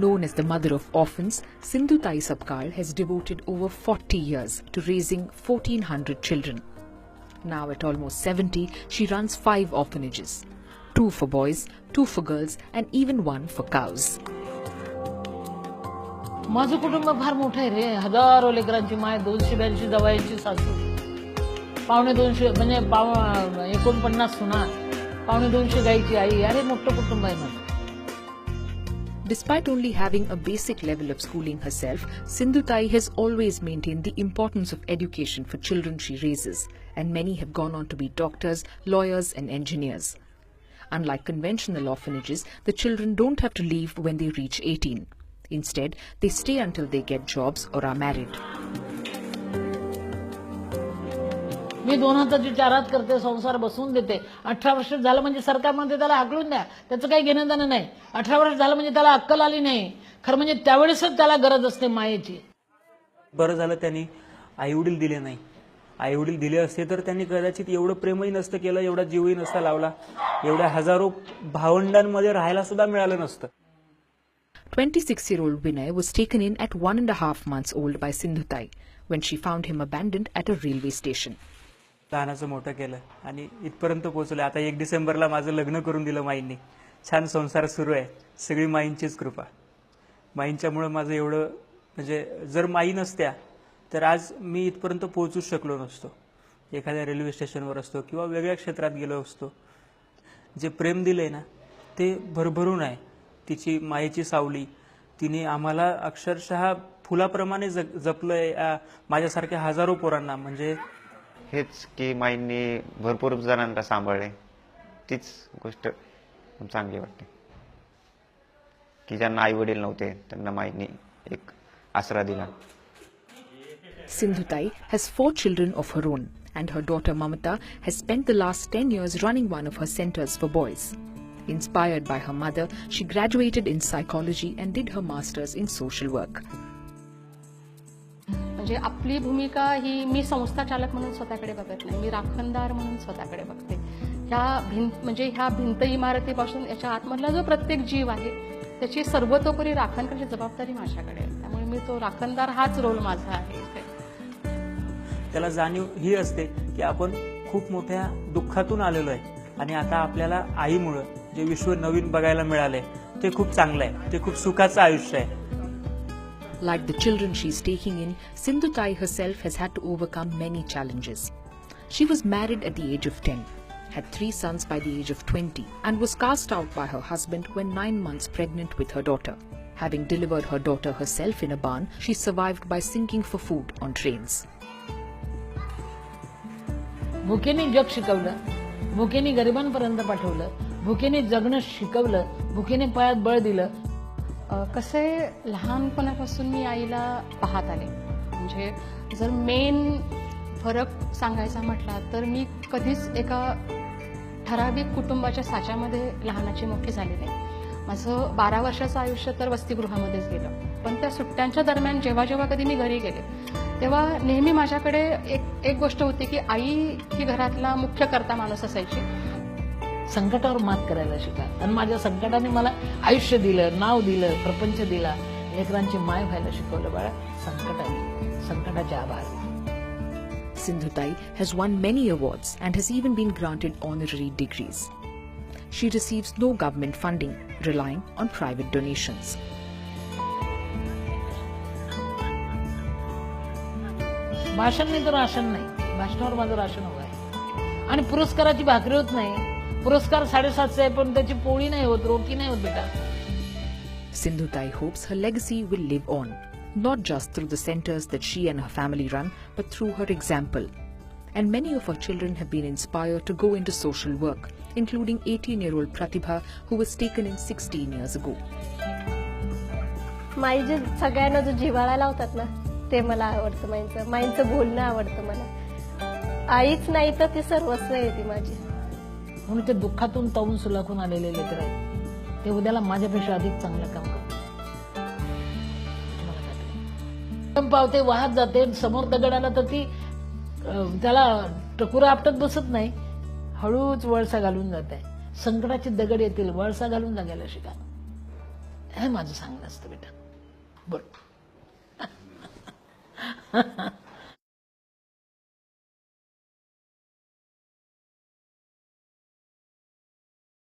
Known as the mother of orphans, Sindhutai Sabkal has devoted over 40 years to raising 1,400 children. Now at almost 70, she runs 5 orphanages, 2 for boys, 2 for girls and even 1 for cows. माझं कुटुंब फार मोठं आहे रे. हजारो लेकरांची माय, 282 जवाईंची सासू, 1.25 म्हणजे 49 सुना, 2.25 गाईची आई. अरे मोठं कुटुंब आहे माझं. Despite only having a basic level of schooling herself, Sindhutai has always maintained the importance of education for children she raises, and many have gone on to be doctors, lawyers and engineers. Unlike conventional orphanages, the children don't have to leave when they reach 18. Instead, they stay until they get jobs or are married. मी 2 हाताची 4 हात करते, संसार बसवून देते. 18 वर्ष झालं म्हणजे सरकार म्हणते त्याला हाकलून द्या, त्याचं काही घेणं देणं नाही. 18 वर्ष झालं म्हणजे त्याला अक्कल आली नाही. खरं म्हणजे त्यावेळेसच त्याला गरज असते मायेची. बरं झालं त्यांनी आईवडील दिले नाही. आईवडील दिले असते तर त्यांनी कदाचित एवढं प्रेमही नसतं केलं, एवढा जीवही नसता लावला, एवढ्या हजारो भावंडांमध्ये राहायला सुद्धा मिळालं नसतं. 26-year-old Vinay was taken in at 1.5 months old by Sindhutai when she found him abandoned at a railway station. लहानाचं मोठं केलं आणि इथपर्यंत पोहोचलं. आता 1 डिसेंबरला माझं लग्न करून दिलं माईंनी. छान संसार सुरू आहे. सगळी माईंचीच कृपा. माईंच्यामुळे माझं एवढं म्हणजे जर माई नसत्या तर आज मी इथपर्यंत पोहोचूच शकलो नसतो. एखाद्या रेल्वे स्टेशनवर असतो किंवा वेगळ्या क्षेत्रात गेलो असतो. जे प्रेम दिलंय ना ते भरभरून आहे. तिची मायेची सावली तिने आम्हाला अक्षरशः फुलाप्रमाणे जपलंय. माझ्यासारख्या हजारो पोरांना. म्हणजे हेच की माईंनी भरपूर जणांना सांभाळले, तीच गोष्ट चांगली वाटते की ज्यांना आई वडील नव्हते त्यांना माईंनी एक आसरा दिला. Sindhutai has 4 children of her own, and her daughter Mamata has spent the last 10 years running one of her centers for boys. Inspired by her mother, she graduated in psychology and did her masters in social work. म्हणजे आपली भूमिका ही मी संस्था चालक म्हणून स्वतःकडे बघत नाही, मी राखणदार म्हणून स्वतःकडे बघते. ह्या भिंत इमारतीपासून याच्या आतमधला जो प्रत्येक जीव आहे त्याची सर्वतोपरी राखण करण्याची जबाबदारी माझ्याकडे आहे. त्यामुळे मी तो राखणदार हाच रोल माझा आहे. त्याला जाणीव ही असते की आपण खूप मोठ्या दुःखातून आलेलो आहे आणि आता आपल्याला आईमुळे जे विश्व नवीन बघायला मिळाले ते खूप चांगलं आहे. ते खूप सुखाचं आयुष्य आहे. Like the children she's taking in, Sindhutai herself has had to overcome many challenges. She was married at the age of 10, had 3 sons by the age of 20, and was cast out by her husband when 9 months pregnant with her daughter. Having delivered her daughter herself in a barn, she survived by sinking for food on trains. भुकेने जग शिकवलं, भुकेने गरिबांपर्यंत पाठवलं, भुकेने जगणं शिकवलं, भुकेने पायात बळ दिलं. कसे लहानपणापासून मी आईला पाहत आले. म्हणजे जर मेन फरक सांगायचा म्हटला तर मी कधीच एका ठराविक कुटुंबाच्या साच्यामध्ये लहानाची मोठी झाली नाही. माझं 12 वर्षाचं आयुष्य तर वसतिगृहामध्येच गेलं. पण त्या सुट्ट्यांच्या दरम्यान जेव्हा जेव्हा कधी मी घरी गेले तेव्हा नेहमी माझ्याकडे एक गोष्ट होती की आई ही घरातला मुख्य कर्ता माणूस असायची. संकटावर मात करायला शिका. आणि माझ्या संकटाने मला आयुष्य दिलं, नाव दिलं, प्रपंच दिला, लेकरांची माय व्हायला शिकवलं. बाळा संकटाचे आभार. Sindhutai has won many awards and has even been granted honorary degrees. She receives no government funding, relying on private donations. भाषण नाही तर राशन नाही. भाषणावर माझं राशन हवं आहे. आणि पुरस्काराची भाकरी होत नाही. पुरस्कार 750 आहे पण त्याची पोळी नाही होत, रोटी नाही होत बेटा. Sindhutai hopes her legacy will live on, not just through the centers that she and her family run, but through her example. And many of her children have been inspired to go into social work, including 18-year-old Pratibha, who was taken in 16 years ago. माई जे सगळ्यांना जो जिव्हाळा लावतात ना ते मला आवडतं. माईंचं बोलणं आवडतं मला. आईच नाही तर ती सर्वस्व आहे ती माझी. म्हणून ते दुःखातून तवून सुलाखून आलेले लेकर आहेत. ते उद्याला माझ्यापेक्षा अधिक चांगलं काम करतात. पावते वाहत जाते. समोर दगड आला तर ती त्याला टकुरा आपटत बसत नाही, हळूच वळसा घालून जाते. संकटाचे दगड येतील, वळसा घालून जागायला शिका. हे माझं सांगणं असतं बेटा. बोल.